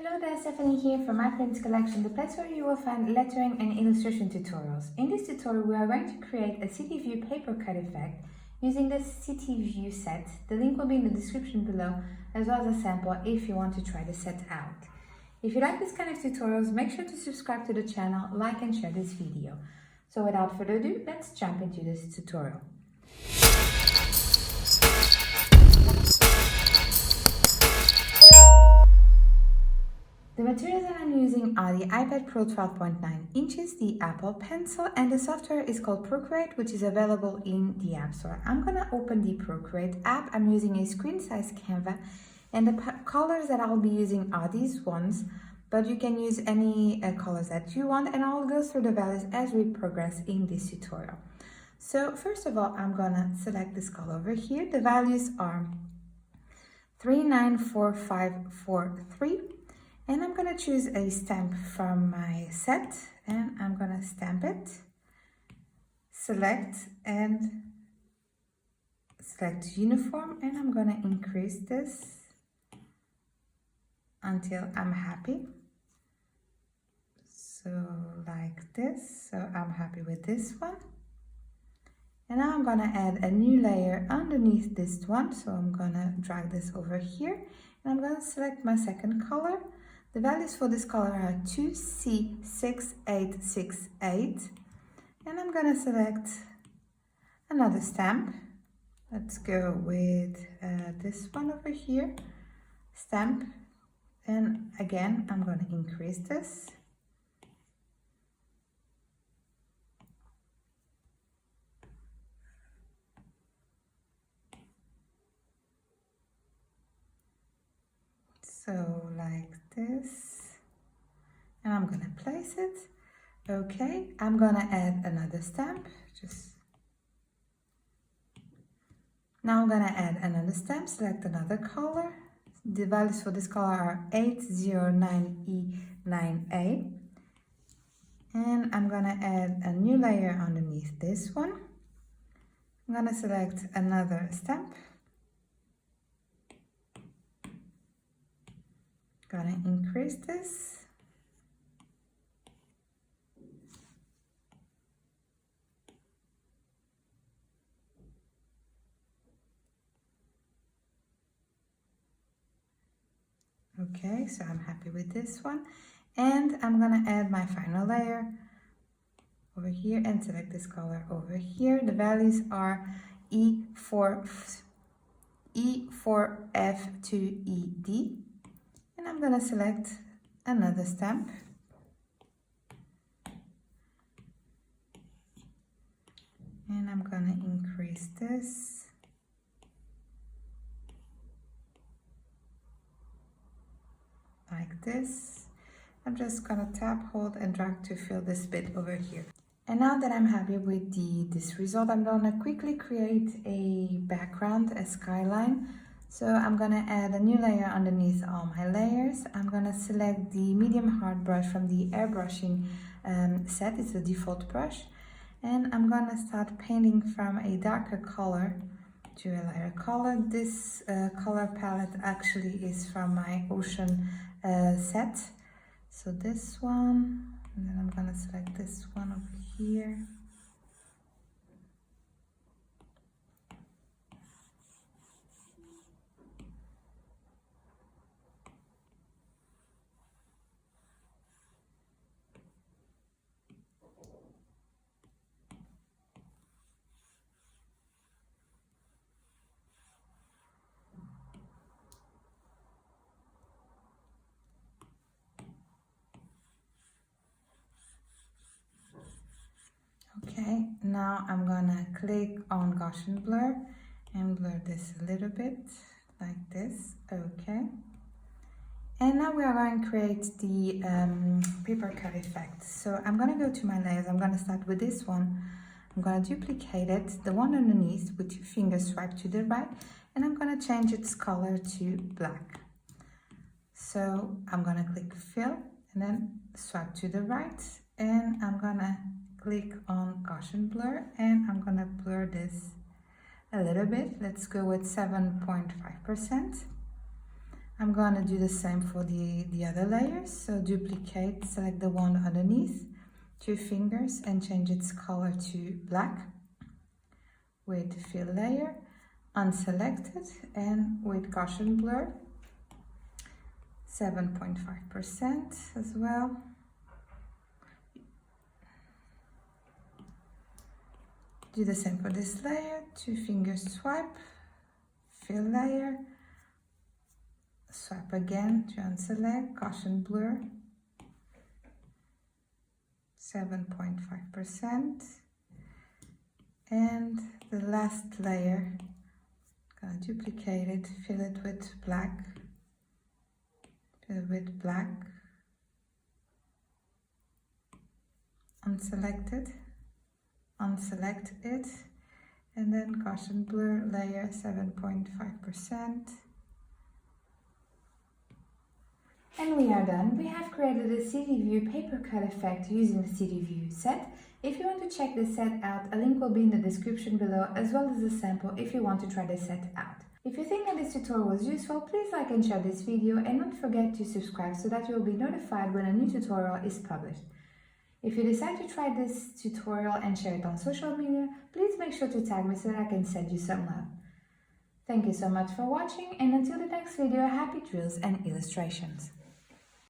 Hello there, Stephanie here from My Prints Collection, the place where you will find lettering and illustration tutorials. In this tutorial we are going to create a city view paper cut effect using the city view set. The link will be in the description below, as well as a sample if you want to try the set out. If you like this kind of tutorials, make sure to subscribe to the channel, like and share this video. So without further ado, let's jump into this tutorial. The materials that I'm using are the iPad Pro 12.9 inches, the Apple Pencil, and the software is called Procreate, which is available in the App Store. I'm gonna open the Procreate app. I'm using a screen size Canva, and the colors that I'll be using are these ones, but you can use any colors that you want, and I'll go through the values as we progress in this tutorial. So first of all, I'm gonna select this color over here. The values are 394543. And I'm gonna choose a stamp from my set and I'm gonna stamp it, select uniform, and I'm gonna increase this until I'm happy. So like this, so I'm happy with this one. And now I'm gonna add a new layer underneath this one. So I'm gonna drag this over here and I'm gonna select my second color. The values for this color are 2C6868, and I'm gonna select another stamp. Let's go with this one over here, stamp, and again I'm gonna increase this. So like this, and I'm gonna place it. Okay, I'm gonna add another stamp. Now I'm gonna add another stamp, select another color. The values for this color are 809E9A. And I'm gonna add a new layer underneath this one. I'm gonna select another stamp. Gonna increase this. Okay, so I'm happy with this one. And I'm gonna add my final layer over here and select this color over here. The values are E4F2ED. And I'm gonna select another stamp. And I'm gonna increase this. Like this. I'm just gonna tap, hold and drag to fill this bit over here. And now that I'm happy with this result, I'm gonna quickly create a background, a skyline. So I'm gonna add a new layer underneath all my layers. I'm gonna select the medium hard brush from the airbrushing set. It's the default brush. And I'm gonna start painting from a darker color to a lighter color. This color palette actually is from my ocean set. So this one, and then I'm gonna select this one over here. Okay, now I'm gonna click on Gaussian blur and blur this a little bit like this. Okay, and now we are going to create the paper cut effect. So I'm gonna go to my layers. I'm gonna start with this one. I'm gonna duplicate it, the one underneath, with 2 fingers swipe to the right, and I'm gonna change its color to black. So I'm gonna click fill and then swipe to the right, and I'm gonna click on Gaussian blur and I'm gonna blur this a little bit. Let's go with 7.5%. I'm going to do the same for the other layers. So duplicate, select the one underneath, 2 fingers, and change its color to black with fill layer, unselect it, and with caution blur, 7.5% as well. Do the same for this layer, 2 fingers swipe, fill layer, swipe again to unselect, caution blur, 7.5%. And the last layer, gonna duplicate it, fill it with black, unselect it, and then caution blur layer, 7.5%. And we are done. We have created a city view paper cut effect using the city view set. If you want to check this set out, a link will be in the description below, as well as a sample if you want to try this set out. If you think that this tutorial was useful, please like and share this video, and don't forget to subscribe so that you will be notified when a new tutorial is published. If you decide to try this tutorial and share it on social media, please make sure to tag me so that I can send you some love. Thank you so much for watching, and until the next video, happy drills and illustrations.